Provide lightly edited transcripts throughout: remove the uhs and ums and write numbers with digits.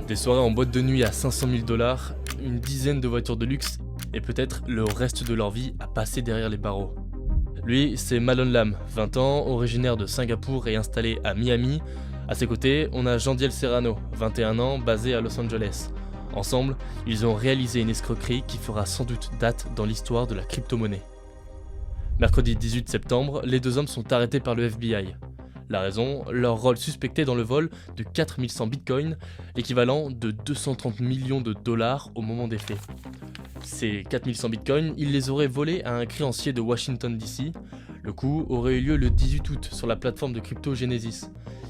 Des soirées en boîte de nuit à 500 000 $, une dizaine de voitures de luxe et peut-être le reste de leur vie à passer derrière les barreaux. Lui, c'est Malon Lam, 20 ans, originaire de Singapour et installé à Miami. À ses côtés, on a Jandiel Serrano, 21 ans, basé à Los Angeles. Ensemble, ils ont réalisé une escroquerie qui fera sans doute date dans l'histoire de la crypto-monnaie. Mercredi 18 septembre, les deux hommes sont arrêtés par le FBI. La raison, leur rôle suspecté dans le vol de 4100 bitcoins, l'équivalent de 230 millions de dollars au moment des faits. Ces 4100 bitcoins, ils les auraient volés à un créancier de Washington DC. Le coup aurait eu lieu le 18 août sur la plateforme de crypto Genesis.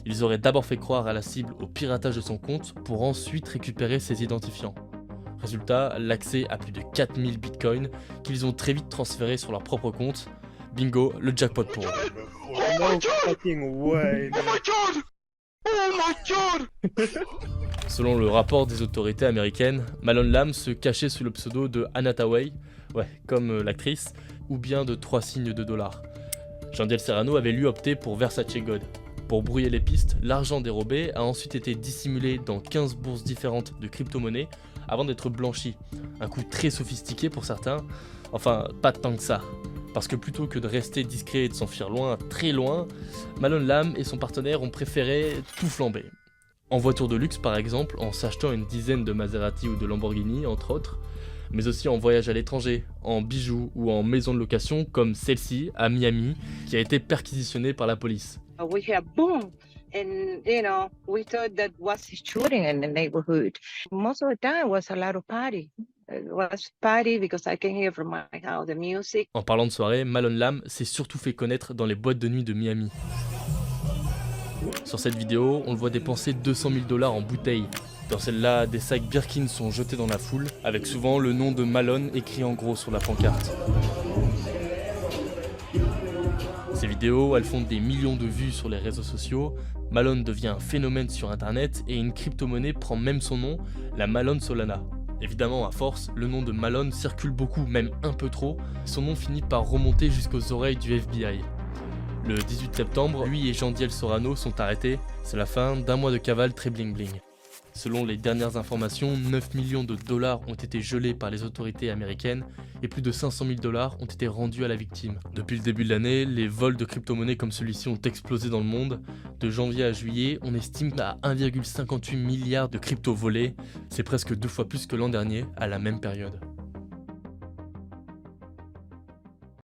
Ils auraient d'abord fait croire à la cible au piratage de son compte pour ensuite récupérer ses identifiants. Résultat, l'accès à plus de 4000 bitcoins qu'ils ont très vite transférés sur leur propre compte. Bingo, le jackpot pour eux. Oh my fucking way. Oh my god! Oh my god! Selon le rapport des autorités américaines, Malon Lam se cachait sous le pseudo de Anataway, comme l'actrice, ou bien de 3 signes de dollars. Jandiel Serrano avait lui opté pour Versace God. Pour brouiller les pistes, l'argent dérobé a ensuite été dissimulé dans 15 bourses différentes de crypto-monnaies avant d'être blanchi. Un coup très sophistiqué pour certains, enfin pas tant que ça. Parce que plutôt que de rester discret et de s'enfuir loin, très loin, Malon Lam et son partenaire ont préféré tout flamber. En voiture de luxe par exemple, en s'achetant une dizaine de Maserati ou de Lamborghini entre autres, mais aussi en voyage à l'étranger, en bijoux ou en maison de location comme celle-ci à Miami, qui a été perquisitionnée par la police. We hear boom, and we thought that was shooting in the neighborhood. Most of the time, it was a lot of party. It was party because I can hear from my house the music. En parlant de soirée, Malon Lam s'est surtout fait connaître dans les boîtes de nuit de Miami. Sur cette vidéo, on le voit dépenser 200 000 $ en bouteilles. Dans celle-là, des sacs Birkin sont jetés dans la foule, avec souvent le nom de Malon écrit en gros sur la pancarte. Ces vidéos, elles font des millions de vues sur les réseaux sociaux. Malon devient un phénomène sur internet et une crypto-monnaie prend même son nom, la Malon Solana. Évidemment, à force, le nom de Malon circule beaucoup, même un peu trop. Son nom finit par remonter jusqu'aux oreilles du FBI. Le 18 septembre, lui et Jandiel Serrano sont arrêtés. C'est la fin d'un mois de cavale très bling bling. Selon les dernières informations, 9 millions de dollars ont été gelés par les autorités américaines et plus de 500 000 $ ont été rendus à la victime. Depuis le début de l'année, les vols de crypto-monnaies comme celui-ci ont explosé dans le monde. De janvier à juillet, on estime à 1,58 milliard de crypto volés. C'est presque 2 fois plus que l'an dernier à la même période.